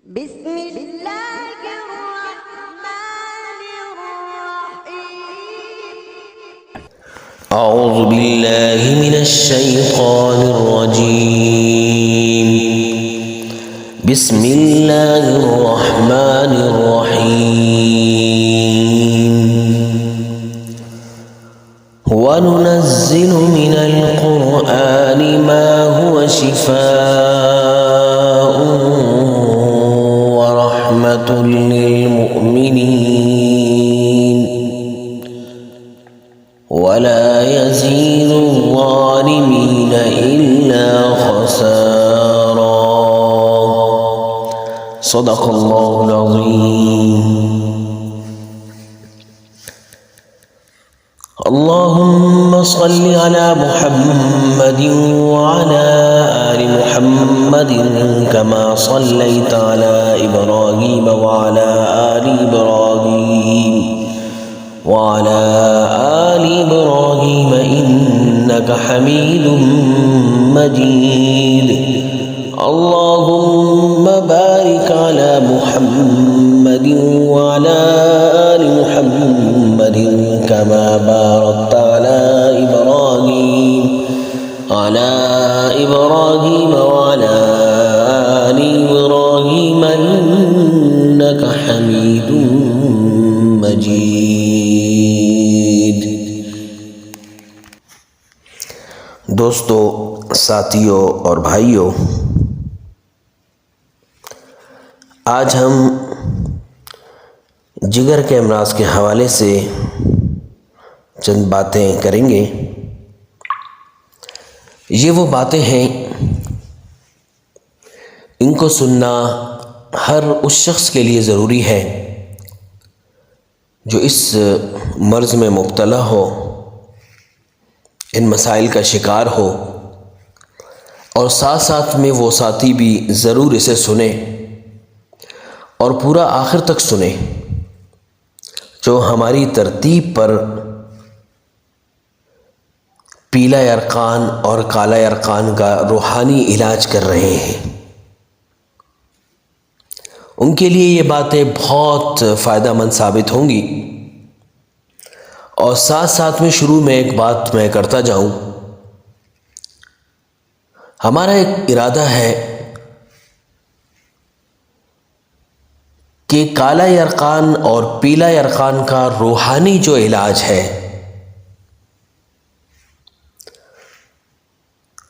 بسم الله الرحمن الرحيم. أعوذ بالله من الشيطان الرجيم. بسم الله الرحمن الرحيم. وننزل من القرآن ما هو شفاء ورحمة للمؤمنين ولا يزيد الظالمين إلا خسارا. صدق الله العظيم. اللهم صل على محمد وعلى آل محمد كما صليت على إبراهيم وعلى آل إبراهيم وعلى آل إبراهيم إنك حميد مجيد. اللهم بارك على محمد وعلى آل محمد كما باركت على إبراهيم وعلى آل إبراهيم إنك حميد مجيد. دوستو، ساتھیوں اور بھائیوں، آج ہم جگر کے امراض کے حوالے سے چند باتیں کریں گے. یہ وہ باتیں ہیں، ان کو سننا ہر اس شخص کے لیے ضروری ہے جو اس مرض میں مبتلا ہو، ان مسائل کا شکار ہو، اور ساتھ ساتھ میں وہ ساتھی بھی ضرور اسے سنیں اور پورا آخر تک سنیں، جو ہماری ترتیب پر پیلا یرقان اور کالا یرقان کا روحانی علاج کر رہے ہیں. ان کے لیے یہ باتیں بہت فائدہ مند ثابت ہوں گی. اور ساتھ ساتھ میں شروع میں ایک بات میں کرتا جاؤں. ہمارا ایک ارادہ ہے کہ کالا یرقان اور پیلا یرقان کا روحانی جو علاج ہے،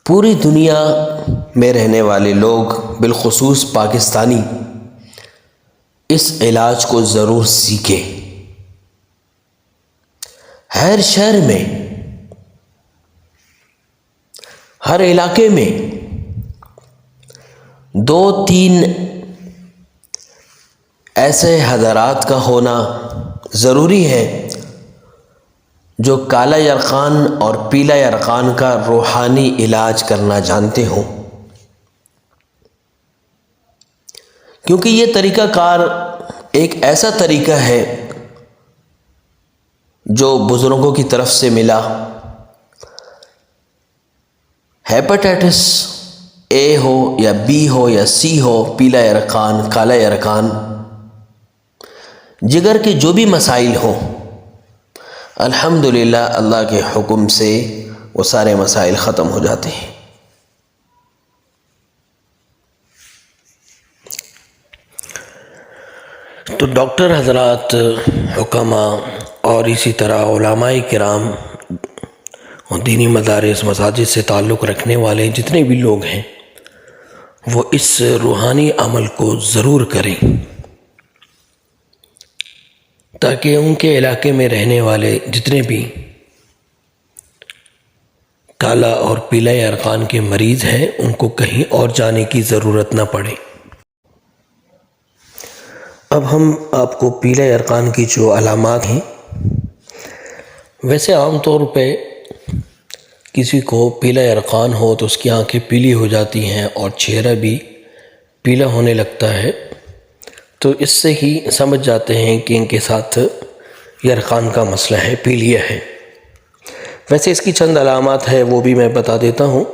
پوری دنیا میں رہنے والے لوگ بالخصوص پاکستانی اس علاج کو ضرور سیکھیں. ہر شہر میں، ہر علاقے میں 2-3 ایسے حضرات کا ہونا ضروری ہے جو کالا یرقان اور پیلا یرقان کا روحانی علاج کرنا جانتے ہوں، کیونکہ یہ طریقہ کار ایک ایسا طریقہ ہے جو بزرگوں کی طرف سے ملا. ہیپاٹائٹس اے ہو یا بی ہو یا سی ہو، پیلا یرقان، کالا یرقان، جگر کے جو بھی مسائل ہوں، الحمدللہ اللہ کے حکم سے وہ سارے مسائل ختم ہو جاتے ہیں. تو ڈاکٹر حضرات، حکماء اور اسی طرح علماء کرام اور دینی مدارس، مساجد سے تعلق رکھنے والے جتنے بھی لوگ ہیں، وہ اس روحانی عمل کو ضرور کریں تاکہ ان کے علاقے میں رہنے والے جتنے بھی کالا اور پیلا یرقان کے مریض ہیں، ان کو کہیں اور جانے کی ضرورت نہ پڑے. اب ہم آپ کو پیلا یرقان کی جو علامات ہیں، ویسے عام طور پہ کسی کو پیلا یرقان ہو تو اس کی آنکھیں پیلی ہو جاتی ہیں اور چہرہ بھی پیلا ہونے لگتا ہے، تو اس سے ہی سمجھ جاتے ہیں کہ ان کے ساتھ یرقان کا مسئلہ ہے، پیلیا ہے. ویسے اس کی چند علامات ہیں، وہ بھی میں بتا دیتا ہوں.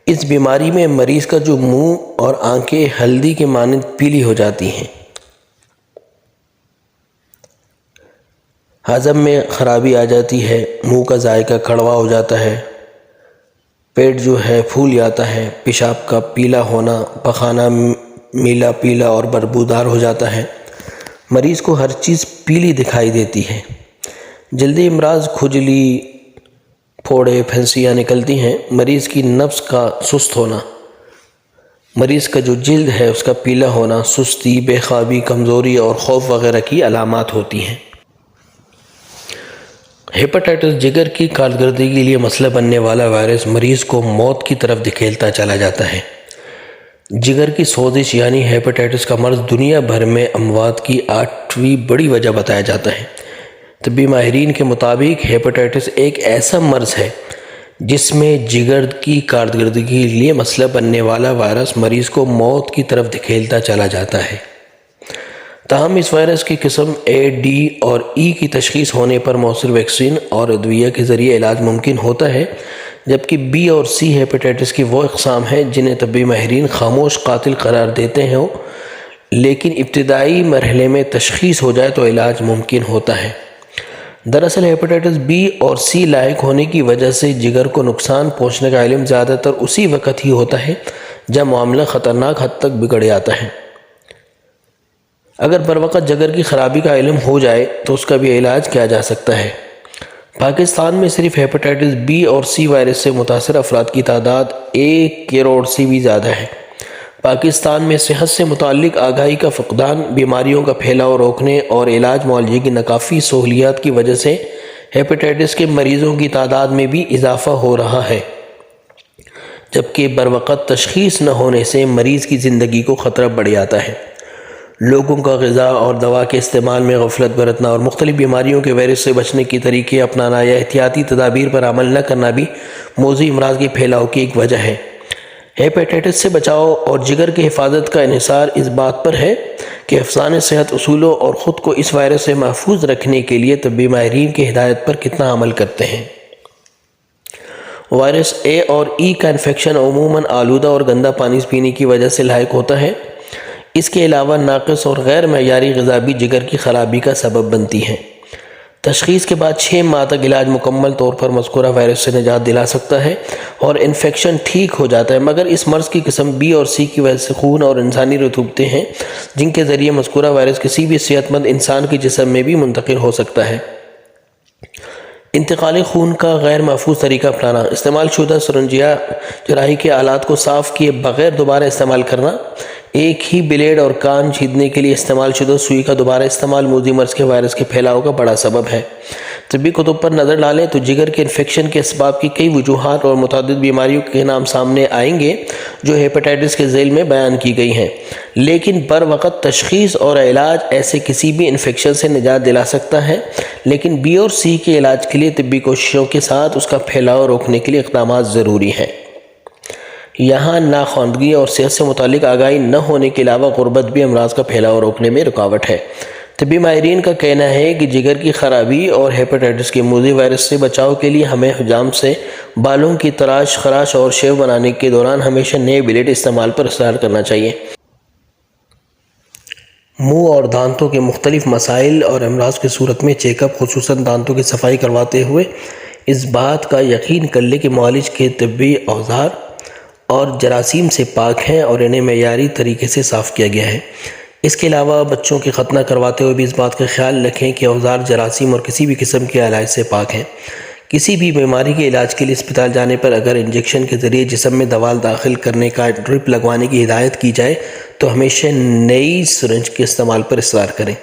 اس بیماری میں مریض کا جو منہ اور آنکھیں ہلدی کے مانند پیلی ہو جاتی ہیں، ہضم میں خرابی آ جاتی ہے، منہ کا ذائقہ کڑوا ہو جاتا ہے، پیٹ جو ہے پھول جاتا ہے، پیشاب کا پیلا ہونا، پخانہ میلا پیلا اور بدبودار ہو جاتا ہے، مریض کو ہر چیز پیلی دکھائی دیتی ہے، جلدی امراض، کھجلی، پھوڑے، پھنسیاں نکلتی ہیں، مریض کی نفس کا سست ہونا، مریض کا جو جلد ہے اس کا پیلا ہونا، سستی، بے خوابی، کمزوری اور خوف وغیرہ کی علامات ہوتی ہیں۔ ہیپاٹائٹس جگر کی کارکردگی کے لیے مسئلہ بننے والا وائرس مریض کو موت کی طرف دھکیلتا چلا جاتا ہے۔ جگر کی سوزش یعنی ہیپاٹائٹس کا مرض دنیا بھر میں اموات کی 8ویں بڑی وجہ بتایا جاتا ہے۔ طبی ماہرین کے مطابق ہیپاٹائٹس ایک ایسا مرض ہے جس میں جگر کی کارکردگی کے لیے مسئلہ بننے والا وائرس مریض کو موت کی طرف دھکیلتا چلا جاتا ہے۔ تاہم اس وائرس کی قسم A، D اور E کی تشخیص ہونے پر مؤثر ویکسین اور ادویہ کے ذریعے علاج ممکن ہوتا ہے، جبکہ B اور C ہیپاٹائٹس کی وہ اقسام ہیں جنہیں طبی ماہرین خاموش قاتل قرار دیتے ہیں، لیکن ابتدائی مرحلے میں تشخیص ہو جائے تو علاج ممکن ہوتا ہے۔ دراصل ہیپاٹائٹس B اور C لاحق ہونے کی وجہ سے جگر کو نقصان پہنچنے کا علم زیادہ تر اسی وقت ہی ہوتا ہے جب معاملہ خطرناک حد تک بگڑ جاتا ہے۔ اگر بروقت جگر کی خرابی کا علم ہو جائے تو اس کا بھی علاج کیا جا سکتا ہے۔ پاکستان میں صرف ہیپاٹائٹس B اور C وائرس سے متاثر افراد کی تعداد 1 کروڑ سے بھی زیادہ ہے۔ پاکستان میں صحت سے متعلق آگاہی کا فقدان، بیماریوں کا پھیلاؤ روکنے اور علاج معالجے کی ناکافی سہولیات کی وجہ سے ہیپاٹائٹس کے مریضوں کی تعداد میں بھی اضافہ ہو رہا ہے، جبکہ بروقت تشخیص نہ ہونے سے مریض کی زندگی کو خطرہ بڑھ جاتا ہے۔ لوگوں کا غذا اور دوا کے استعمال میں غفلت برتنا اور مختلف بیماریوں کے وائرس سے بچنے کے طریقے اپنانا یا احتیاطی تدابیر پر عمل نہ کرنا بھی موذی امراض کے پھیلاؤ کی ایک وجہ ہے۔ ہیپاٹائٹس سے بچاؤ اور جگر کی حفاظت کا انحصار اس بات پر ہے کہ افسانہ صحت اصولوں اور خود کو اس وائرس سے محفوظ رکھنے کے لیے طبی ماہرین کی ہدایت پر کتنا عمل کرتے ہیں۔ وائرس A اور E کا انفیکشن عموماً آلودہ اور گندا پانی پینے کی وجہ سے لاحق ہوتا ہے۔ اس کے علاوہ ناقص اور غیر معیاری غذا بھی جگر کی خرابی کا سبب بنتی ہیں۔ تشخیص کے بعد 6 ماہ تک علاج مکمل طور پر مذکورہ وائرس سے نجات دلا سکتا ہے اور انفیکشن ٹھیک ہو جاتا ہے، مگر اس مرض کی قسم B اور C کی وجہ سے خون اور انسانی رطوبتیں ہیں جن کے ذریعے مذکورہ وائرس کسی بھی صحت مند انسان کے جسم میں بھی منتقل ہو سکتا ہے۔ انتقال خون کا غیر محفوظ طریقہ اپنانا، استعمال شدہ سرنج یا جراحی کے آلات کو صاف کیے بغیر دوبارہ استعمال کرنا، ایک ہی بلیڈ اور کان چھیدنے کے لیے استعمال شدہ سوئی کا دوبارہ استعمال موذی مرض کے وائرس کے پھیلاؤ کا بڑا سبب ہے۔ طبی کتب پر نظر ڈالیں تو جگر کے انفیکشن کے اسباب کی کئی وجوہات اور متعدد بیماریوں کے نام سامنے آئیں گے جو ہیپاٹائٹس کے ذیل میں بیان کی گئی ہیں، لیکن بروقت تشخیص اور علاج ایسے کسی بھی انفیکشن سے نجات دلا سکتا ہے، لیکن B اور C کے علاج کے لیے طبی کوششوں کے ساتھ اس کا پھیلاؤ روکنے کے لیے اقدامات ضروری ہیں۔ یہاں ناخواندگی اور صحت سے متعلق آگاہی نہ ہونے کے علاوہ غربت بھی امراض کا پھیلاؤ روکنے میں رکاوٹ ہے۔ طبی ماہرین کا کہنا ہے کہ جگر کی خرابی اور ہیپاٹائٹس کے موذی وائرس سے بچاؤ کے لیے ہمیں حجام سے بالوں کی تراش، خراش اور شیو بنانے کے دوران ہمیشہ نئے بلیڈ استعمال پر اصرار کرنا چاہیے۔ منہ اور دانتوں کے مختلف مسائل اور امراض کی صورت میں چیک اپ، خصوصاً دانتوں کی صفائی کرواتے ہوئے اس بات کا یقین کر لیں کہ معالج کے طبی اوزار اور جراثیم سے پاک ہیں اور انہیں معیاری طریقے سے صاف کیا گیا ہے۔ اس کے علاوہ بچوں کی ختنہ کرواتے ہوئے بھی اس بات کا خیال رکھیں کہ اوزار جراثیم اور کسی بھی قسم کے علاج سے پاک ہیں۔ کسی بھی بیماری کے علاج کے لیے اسپتال جانے پر اگر انجیکشن کے ذریعے جسم میں دوا داخل کرنے کا ڈرپ لگوانے کی ہدایت کی جائے تو ہمیشہ نئی سرنج کے استعمال پر اصرار کریں۔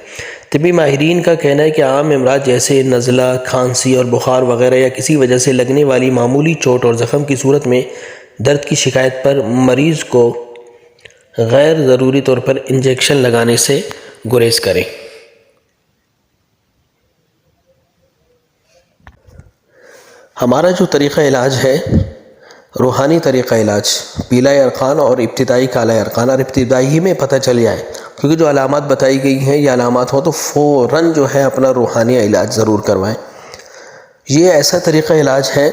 طبی ماہرین کا کہنا ہے کہ عام امراض جیسے نزلہ، کھانسی اور بخار وغیرہ یا کسی وجہ سے لگنے والی معمولی چوٹ اور زخم کی صورت میں درد کی شکایت پر مریض کو غیر ضروری طور پر انجیکشن لگانے سے گریز کریں۔ ہمارا جو طریقہ علاج ہے، روحانی طریقہ علاج، پیلا ارکان اور ابتدائی کالا ارکان، اور ابتدائی ہی میں پتہ چل جائے کیونکہ جو علامات بتائی گئی ہیں یہ علامات ہوں تو فوراً جو ہے اپنا روحانی علاج ضرور کروائیں۔ یہ ایسا طریقہ علاج ہے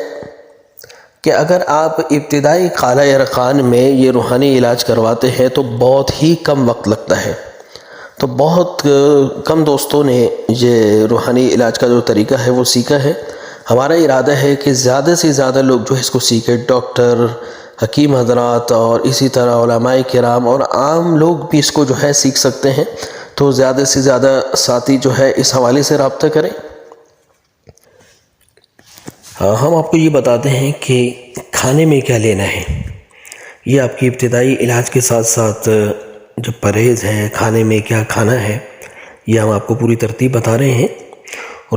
کہ اگر آپ ابتدائی قلعہ یرقان میں یہ روحانی علاج کرواتے ہیں تو بہت ہی کم وقت لگتا ہے. تو بہت کم دوستوں نے یہ روحانی علاج کا جو طریقہ ہے وہ سیکھا ہے. ہمارا ارادہ ہے کہ زیادہ سے زیادہ لوگ جو ہے اس کو سیکھیں. ڈاکٹر، حکیم حضرات اور اسی طرح علماء کرام اور عام لوگ بھی اس کو جو ہے سیکھ سکتے ہیں. تو زیادہ سے زیادہ ساتھی جو ہے اس حوالے سے رابطہ کریں. ہم آپ کو یہ بتاتے ہیں کہ کھانے میں کیا لینا ہے. یہ آپ کی ابتدائی علاج کے ساتھ ساتھ جو پرہیز ہے، کھانے میں کیا کھانا ہے، یہ ہم آپ کو پوری ترتیب بتا رہے ہیں.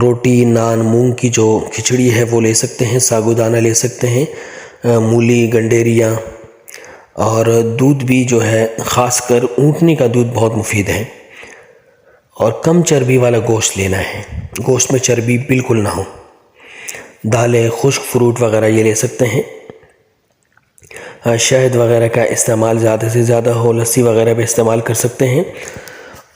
روٹی، نان، مونگ کی جو کھچڑی ہے وہ لے سکتے ہیں، ساگودانہ لے سکتے ہیں، مولی، گنڈیریاں، اور دودھ بھی جو ہے خاص کر اونٹنی کا دودھ بہت مفید ہے. اور کم چربی والا گوشت لینا ہے، گوشت میں چربی بالکل نہ ہو. دالیں، خشک فروٹ وغیرہ یہ لے سکتے ہیں. شہد وغیرہ کا استعمال زیادہ سے زیادہ ہو، لسی وغیرہ بھی استعمال کر سکتے ہیں.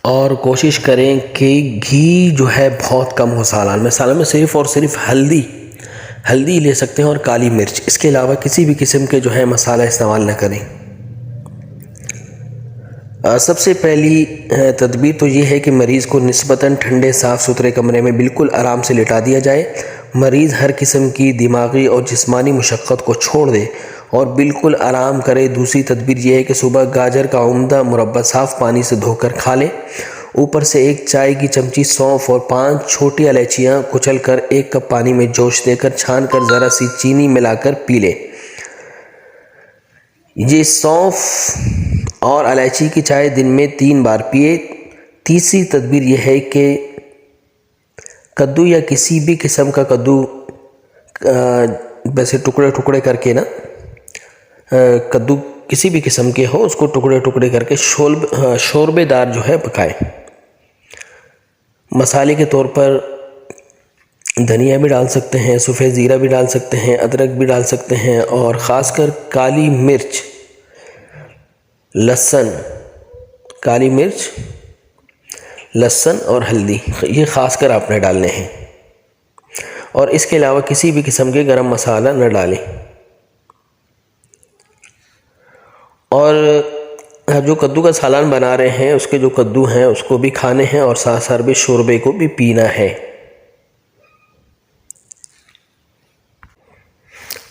اور کوشش کریں کہ گھی جو ہے بہت کم ہو. سالن میں صرف اور صرف ہلدی لے سکتے ہیں اور کالی مرچ. اس کے علاوہ کسی بھی قسم کے جو ہے مسالہ استعمال نہ کریں. سب سے پہلی تدبیر تو یہ ہے کہ مریض کو نسبتاً ٹھنڈے صاف ستھرے کمرے میں بالکل آرام سے لٹا دیا جائے. مریض ہر قسم کی دماغی اور جسمانی مشقت کو چھوڑ دے اور بالکل آرام کرے. دوسری تدبیر یہ ہے کہ صبح گاجر کا عمدہ مربع صاف پانی سے دھو کر کھا لے. اوپر سے 1 چائے کی چمچی سونف اور 5 چھوٹی الائچیاں کچل کر 1 کپ پانی میں جوش دے کر چھان کر ذرا سی چینی ملا کر پی لے. یہ سونف اور الائچی کی چائے دن میں 3 بار پیے. تیسری تدبیر یہ ہے کہ کدو یا کسی بھی قسم کا کدو ویسے ٹکڑے کر کے کدو کسی بھی قسم کے ہو، اس کو ٹکڑے کر کے شوربے دار جو ہے پکائیں. مسالے کے طور پر دھنیا بھی ڈال سکتے ہیں، سفید زیرہ بھی ڈال سکتے ہیں، ادرک بھی ڈال سکتے ہیں، اور خاص کر کالی مرچ، لہسن اور ہلدی یہ خاص کر آپ نے ڈالنے ہیں. اور اس کے علاوہ کسی بھی قسم کے گرم مسالہ نہ ڈالیں. اور جو کدو کا سالن بنا رہے ہیں اس کے جو کدو ہیں اس کو بھی کھانے ہیں اور ساتھ ساتھ بھی شوربے کو بھی پینا ہے.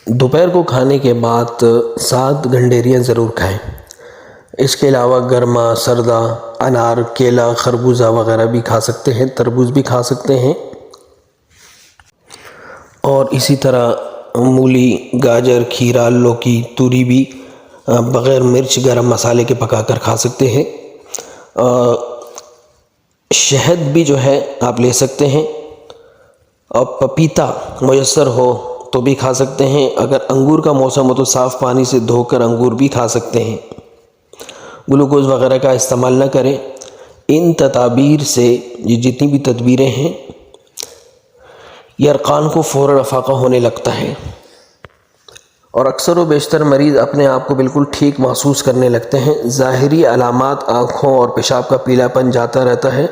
دوپہر کو کھانے کے بعد 7 گنڈیریاں ضرور کھائیں. اس کے علاوہ گرما، سردہ، انار، کیلا، خربوزہ وغیرہ بھی کھا سکتے ہیں، تربوز بھی کھا سکتے ہیں. اور اسی طرح مولی، گاجر، کھیرا، لوکی، توری بھی بغیر مرچ گرم مسالے کے پکا کر کھا سکتے ہیں. شہد بھی جو ہے آپ لے سکتے ہیں، اور پپیتا میسر ہو تو بھی کھا سکتے ہیں. اگر انگور کا موسم ہو تو صاف پانی سے دھو کر انگور بھی کھا سکتے ہیں. گلوکوز وغیرہ کا استعمال نہ کریں. ان تدابیر سے یہ جتنی بھی تدبیریں ہیں یرقان کو فوراً افاقہ ہونے لگتا ہے، اور اکثر و بیشتر مریض اپنے آپ کو بالکل ٹھیک محسوس کرنے لگتے ہیں. ظاہری علامات آنکھوں اور پیشاب کا پیلا پن جاتا رہتا ہے.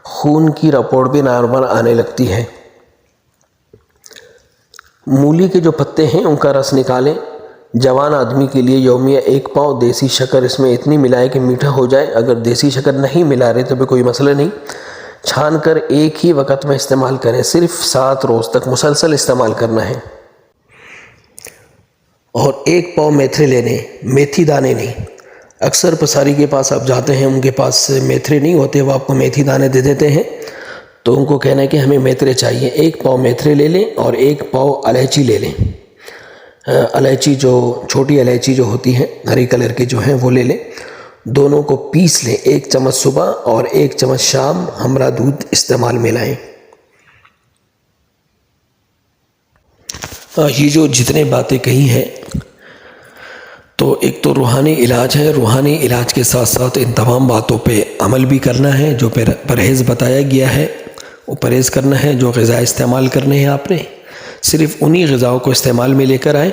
خون کی رپورٹ بھی نارمل آنے لگتی ہے. مولی کے جو پتے ہیں ان کا رس نکالیں. جوان آدمی کے لیے یومیہ 1 پاؤ دیسی شکر اس میں اتنی ملائے کہ میٹھا ہو جائے. اگر دیسی شکر نہیں ملا رہے تو بھی کوئی مسئلہ نہیں، چھان کر ایک ہی وقت میں استعمال کریں. صرف 7 روز تک مسلسل استعمال کرنا ہے. اور 1 پاؤ میتھرے لینے، میتھی دانے نہیں. اکثر پساری کے پاس آپ جاتے ہیں، ان کے پاس میتھرے نہیں ہوتے، وہ آپ کو میتھی دانے دے دیتے ہیں، تو ان کو کہنا ہے کہ ہمیں میتھرے چاہیے. 1 پاؤ میتھرے لے لیں اور 1 پاؤ الائچی لے لیں. الائچی جو چھوٹی الائچی جو ہوتی ہے ہری کلر کی جو ہیں وہ لے لیں. دونوں کو پیس لیں. 1 چمچ صبح اور 1 چمچ شام ہمرا دودھ استعمال میں لائیں. یہ جو جتنے باتیں کہی ہیں تو ایک تو روحانی علاج ہے. روحانی علاج کے ساتھ ساتھ ان تمام باتوں پہ عمل بھی کرنا ہے. جو پرہیز بتایا گیا ہے وہ پرہیز کرنا ہے. جو غذا استعمال کرنے ہیں آپ نے صرف انہی غذاؤں کو استعمال میں لے کر آئیں.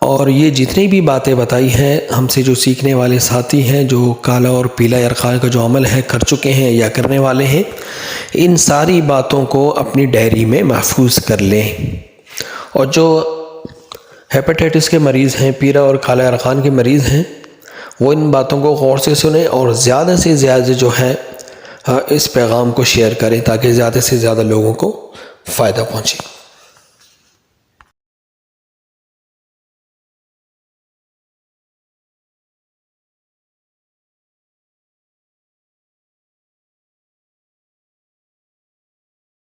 اور یہ جتنی بھی باتیں بتائی ہیں ہم سے جو سیکھنے والے ساتھی ہیں، جو کالا اور پیلا یرقان کا جو عمل ہے کر چکے ہیں یا کرنے والے ہیں، ان ساری باتوں کو اپنی ڈائری میں محفوظ کر لیں. اور جو ہیپیٹائٹس کے مریض ہیں، پیرا اور کالہ ارکان کے مریض ہیں، وہ ان باتوں کو غور سے سنیں اور زیادہ سے زیادہ جو ہے اس پیغام کو شیئر کریں تاکہ زیادہ سے زیادہ لوگوں کو فائدہ پہنچے۔